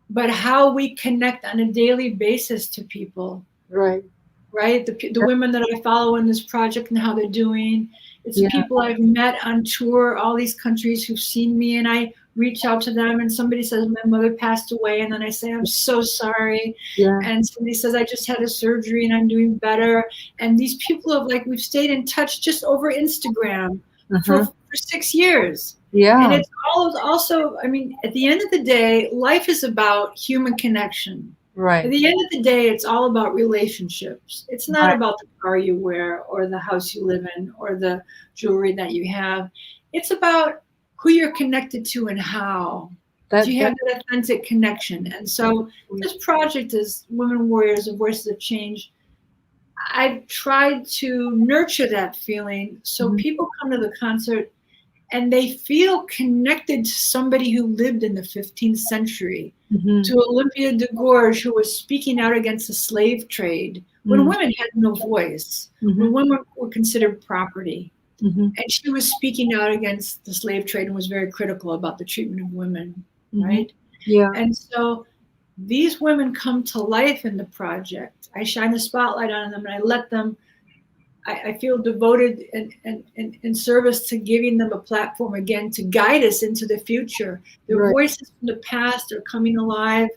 but how we connect on a daily basis to people. Right. Right? The women that I follow in this project and how they're doing. It's people I've met on tour, all these countries who've seen me, and I reach out to them, and somebody says, my mother passed away, and then I say, I'm so sorry. And somebody says, I just had a surgery and I'm doing better. And these people have, we've stayed in touch just over Instagram for 6 years. And it's also, I mean, at the end of the day, life is about human connection. Right. At the end of the day, it's all about relationships. It's not about the car you wear, or the house you live in, or the jewelry that you have. It's about who you're connected to and how. Do you have that authentic connection? And so this project is Women Warriors of Voices of Change. I've tried to nurture that feeling so people come to the concert and they feel connected to somebody who lived in the 15th century, to Olympia de Gouges, who was speaking out against the slave trade when women had no voice, when women were considered property. And she was speaking out against the slave trade and was very critical about the treatment of women, right? Yeah. And so these women come to life in the project. I shine the spotlight on them, and I let them, I feel devoted in service to giving them a platform again to guide us into the future. Their voices from the past are coming alive.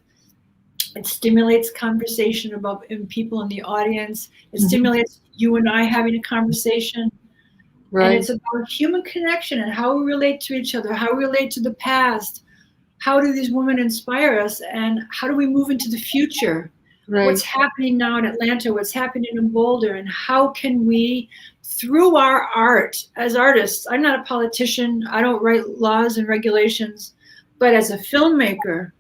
It stimulates conversation about people in the audience. It stimulates you and I having a conversation. And it's about human connection and how we relate to each other, how we relate to the past. How do these women inspire us, and how do we move into the future? What's happening now in Atlanta, what's happening in Boulder, and how can we, through our art, as artists, I'm not a politician, I don't write laws and regulations, but as a filmmaker,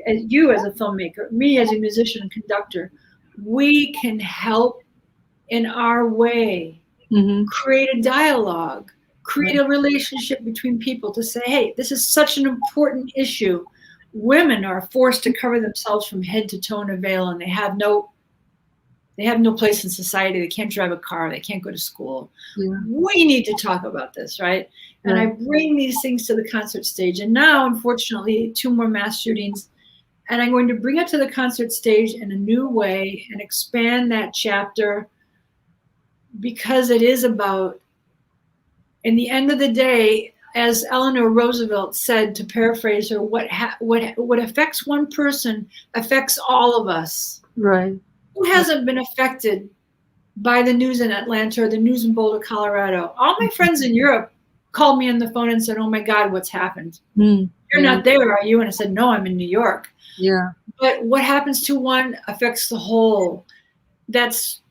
you as a filmmaker, me as a musician and conductor, we can help in our way, create a dialogue, create a relationship between people to say, hey, this is such an important issue. Women are forced to cover themselves from head to toe in a veil, and they have no They have no place in society. They can't drive a car. They can't go to school. Yeah. We need to talk about this, right? And I bring these things to the concert stage. And now, unfortunately, 2 more mass shootings. And I'm going to bring it to the concert stage in a new way and expand that chapter, because it is about, in the end of the day, as Eleanor Roosevelt said, to paraphrase her, what affects one person affects all of us. Right. Who hasn't been affected by the news in Atlanta or the news in Boulder, Colorado? All my friends in Europe called me on the phone and said, "Oh my God, what's happened? You're not there, are you?" And I said, "No, I'm in New York." Yeah. But what happens to one affects the whole. That's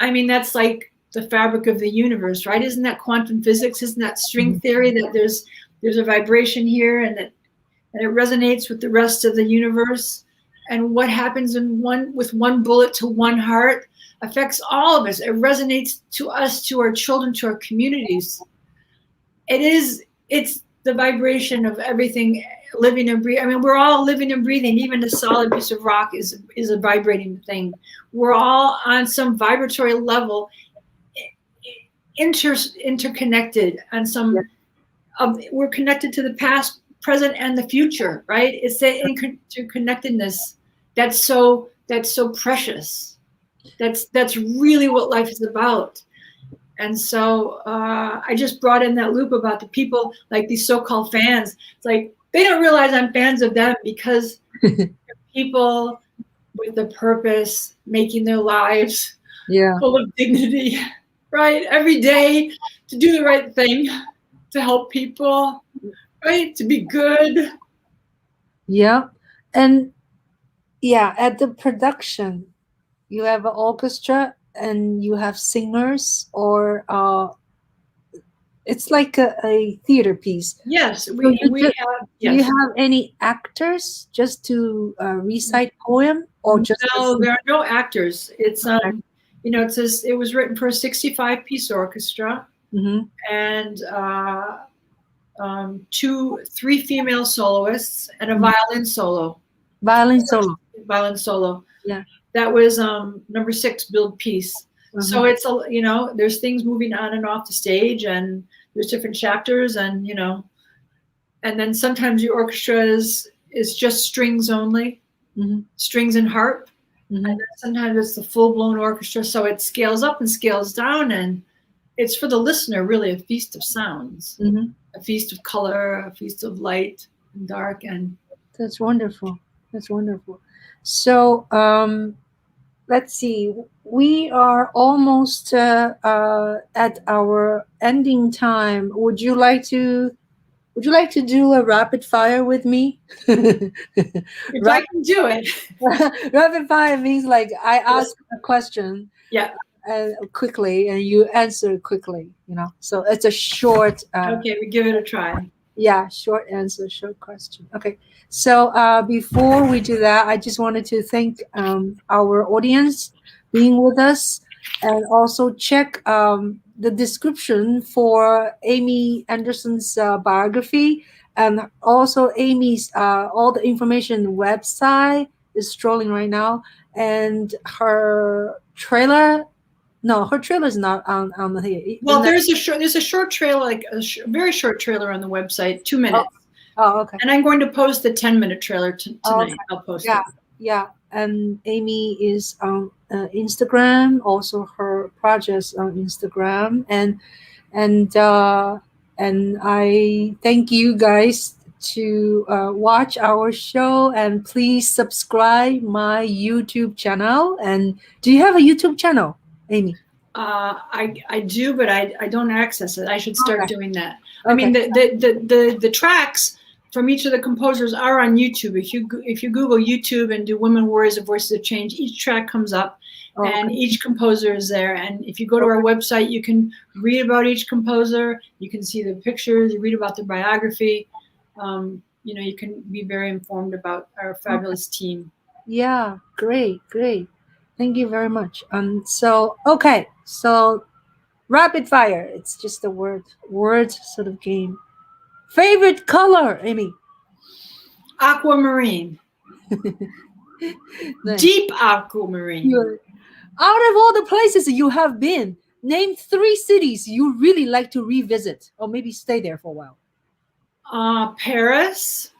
like the fabric of the universe, right? Isn't that quantum physics? Isn't that string theory, that there's a vibration here and it resonates with the rest of the universe? And what happens with one bullet to one heart affects all of us. It resonates to us, to our children, to our communities. It's the vibration of everything living and breathing. I mean, we're all living and breathing. Even a solid piece of rock is a vibrating thing. We're all on some vibratory level, interconnected on some. We're connected to the past, present, and the future, right? It's the interconnectedness that's so precious. That's really what life is about. And so I just brought in that loop about the people, like these so-called fans. It's like they don't realize I'm fans of them, because they're people with a purpose, making their lives full of dignity, right? Every day to do the right thing, to help people, right? To be good. Yeah. And at the production, you have an orchestra and you have singers, or it's like a theater piece. Yes, So we do have. Yes. you have any actors just to recite poem, or just No, there are no actors. It's it was written for a 65-piece orchestra, and 3 female soloists and a violin solo. Violin solo. Violin solo. Yeah. That was number 6 build piece. So it's there's things moving on and off the stage, and there's different chapters, and and then sometimes the orchestra is just strings only, strings and harp. And then sometimes it's the full-blown orchestra, so it scales up and scales down, and it's for the listener really a feast of sounds, a feast of color, a feast of light and dark. And that's wonderful. That's wonderful. So let's see. We are almost at our ending time. Would you like to do a rapid fire with me? If I can do it. Rapid fire means like I ask a question. Yeah. Quickly, and you answer quickly. So it's a short. Okay, we give it a try. Yeah, short answer, short question. Okay. So before we do that, I just wanted to thank our audience being with us, and also check the description for Amy Andersson's biography, and also Amy's all the information website is strolling right now, and her trailer. No, her trailer is not on the here. Well, there's a short trailer, like very short trailer on the website, 2 minutes. Oh, okay. And I'm going to post the 10-minute trailer tonight. Okay. I'll post it. Yeah. And Amy is on Instagram, also her projects on Instagram, and I thank you guys to watch our show, and please subscribe my YouTube channel. And do you have a YouTube channel, Amy? I do, but I don't access it. I should start doing that. Okay. I mean, the tracks from each of the composers are on YouTube. If you Google YouTube and do Women Warriors of Voices of Change, each track comes up, and each composer is there. And if you go to our website, you can read about each composer. You can see the pictures. You read about their biography. You can be very informed about our fabulous team. Yeah, great. Thank you very much. So rapid fire. It's just a word sort of game. Favorite color, Amy? Aquamarine. Nice. Deep aquamarine. Out of all the places you have been, name 3 cities you really like to revisit or maybe stay there for a while. Paris,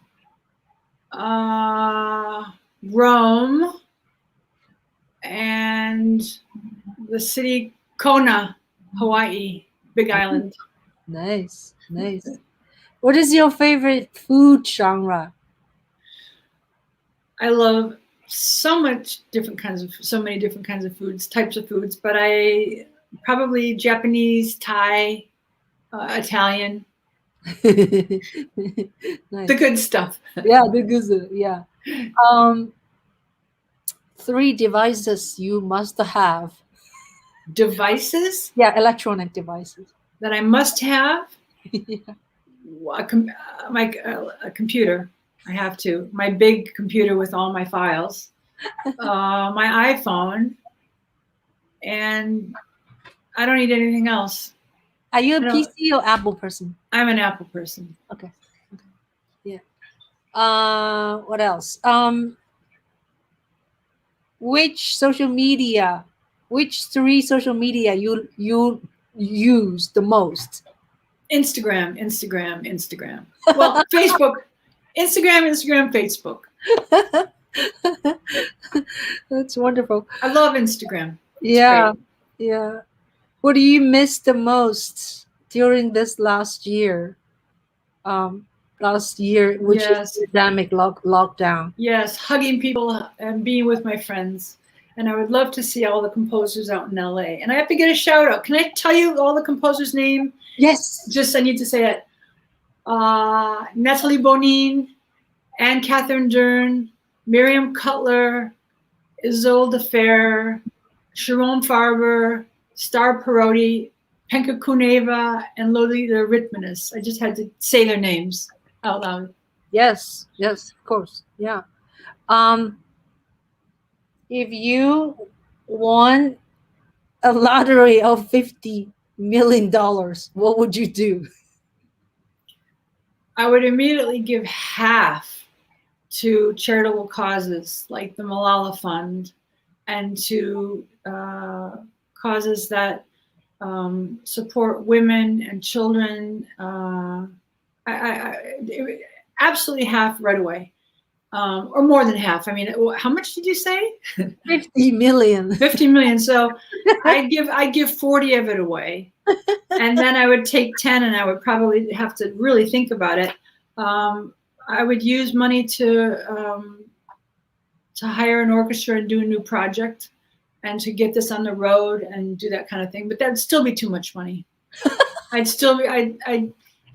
Rome, and the city Kona, Hawaii, Big Island. Nice, nice. What is your favorite food genre? I love so many different kinds of foods, types of foods, but I probably Japanese, Thai, Italian, Nice. the good stuff. Yeah, the good. Yeah. 3 devices you must have. Devices Yeah, electronic devices. that I must have. Yeah. A computer. I have to. My big computer with all my files. My iPhone. And I don't need anything else. Are you a PC or Apple person? I'm an Apple person. Okay. Yeah. What else? Which 3 social media you use the most? Instagram. Well, Facebook. Instagram, Facebook. That's wonderful. I love Instagram. Yeah. Yeah. What do you miss the most during this last year? Which is pandemic lockdown. Yes, hugging people and being with my friends. And I would love to see all the composers out in LA. And I have to get a shout out. Can I tell you all the composers' name? Yes. Just I need to say it. Natalie Bonin, Anne Catherine Dern, Miriam Cutler, Isolde Fair, Sharon Farber, Star Perotti, Penka Kuneva, and Lolita Ritmanis. I just had to say their names out loud. Yes, of course. Yeah. If you won a lottery of $50 million, what would you do? I would immediately give half to charitable causes like the Malala Fund and to causes that support women and children. Absolutely half right away. Or more than half. I mean, how much did you say? 50 million. 50 million. So I give 40 of it away, and then I would take 10, and I would probably have to really think about it. I would use money to hire an orchestra and do a new project, and to get this on the road and do that kind of thing. But that'd still be too much money. If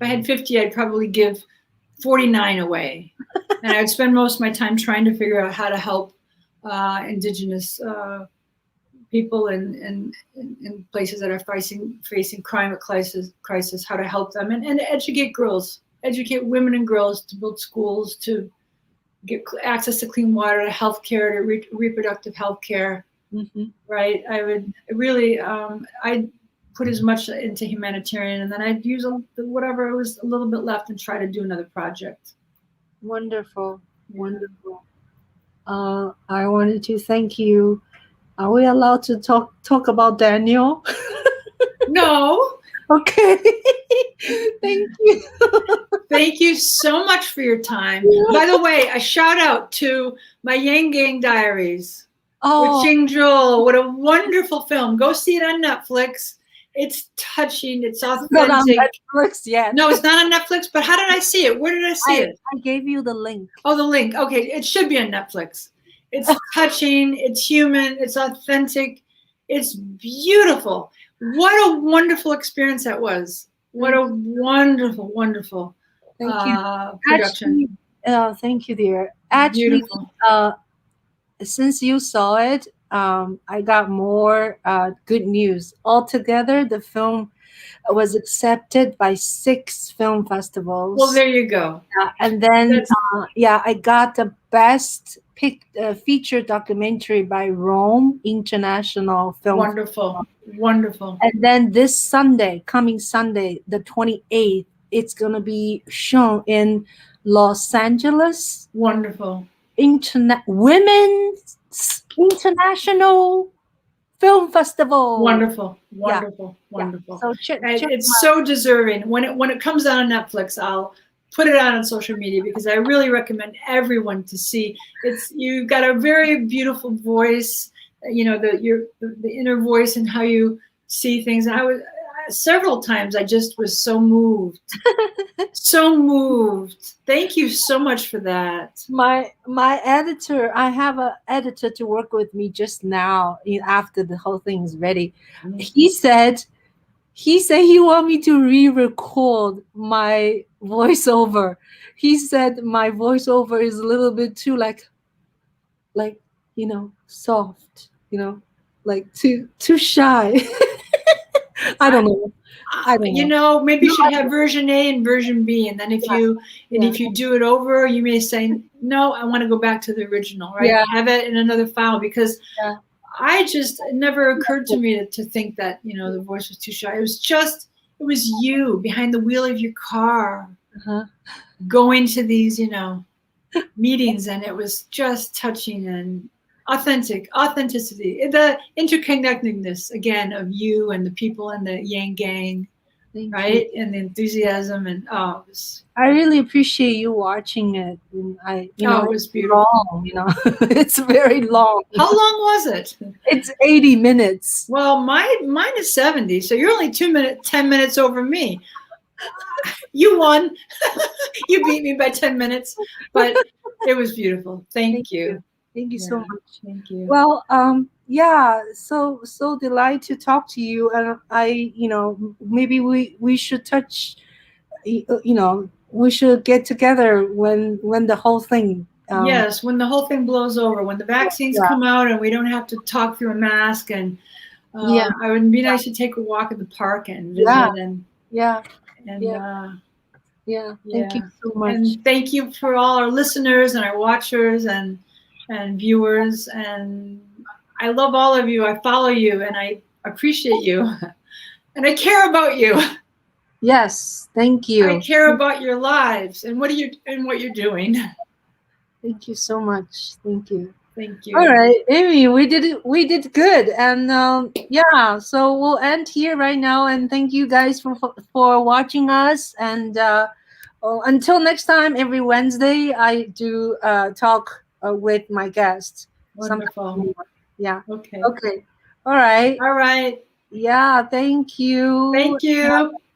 I had 50, I'd probably give 49 away. And I would spend most of my time trying to figure out how to help indigenous people in places that are facing climate crisis, how to help them and educate women and girls to build schools, to get access to clean water, to health care, to reproductive health care. Mm-hmm. Right. I would really, I'd put as much into humanitarian, and then I'd use whatever was a little bit left and try to do another project. Wonderful. I wanted to thank you. Are we allowed to talk about Daniel? No. Okay. Thank you. Thank you so much for your time. By the way, a shout out to my Yang Gang Diaries with Ching Juhl. What a wonderful film. Go see it on Netflix. It's touching. It's authentic. Not on Netflix yet. No, it's not on Netflix. But how did I see it? Where did I see it? I gave you the link. Oh, the link. Okay, it should be on Netflix. It's touching. It's human. It's authentic. It's beautiful. What a wonderful experience that was. What a wonderful, wonderful production. Actually, thank you, dear. Actually, since you saw it, I got more good news. Altogether, the film was accepted by 6 film festivals. Well, there you go. And then, I got the best feature documentary by Rome International Film. Wonderful. And then coming Sunday, the 28th, it's going to be shown in Los Angeles. Wonderful. Women's International Film Festival. Wonderful, Yeah. wonderful, wonderful. So It's so deserving. When it comes out on Netflix, I'll put it out on social media because I really recommend everyone to see. You've got a very beautiful voice. You know, the inner voice and how you see things. And I was several times I just was so moved. So moved. Thank you so much for that. My editor, I have an editor to work with me just now after the whole thing is ready. He said he want me to re-record my voiceover. He said my voiceover is a little bit too like soft, like too shy. I don't know. Maybe you should have version A and version B, and then if you do it over, you may say, no, I want to go back to the original, right? Yeah. Have it in another file, because it never occurred to me to think that, the voice was too shy. It was you behind the wheel of your car, going to these, meetings, and it was just touching and authenticity, the interconnectedness again of you and the people in the Yang Gang, right? And the enthusiasm, and I really appreciate you watching it. And it was beautiful. Long, it's very long. How long was it? It's 80 minutes. Well, mine is 70, so you're only 10 minutes over me. You won. You beat me by 10 minutes, but it was beautiful. Thank you. Thank you so much. Thank you. Well, so delighted to talk to you, and maybe we should touch, we should get together when the whole thing. Yes, when the whole thing blows over, when the vaccines come out, and we don't have to talk through a mask, and it would be nice to take a walk at the park and visit, Thank you so much. And thank you for all our listeners and our watchers and viewers, and I love all of you. I follow you, and I appreciate you, and I care about you. Yes, thank you. I care about your lives and what you're doing. Thank you so much. Thank you. Thank you. All right, Amy, we did good, and so we'll end here right now. And thank you guys for watching us. And until next time, every Wednesday I do talk with my guests. Wonderful. Yeah. Okay. Okay. All right. All right. Yeah. Thank you. Thank you.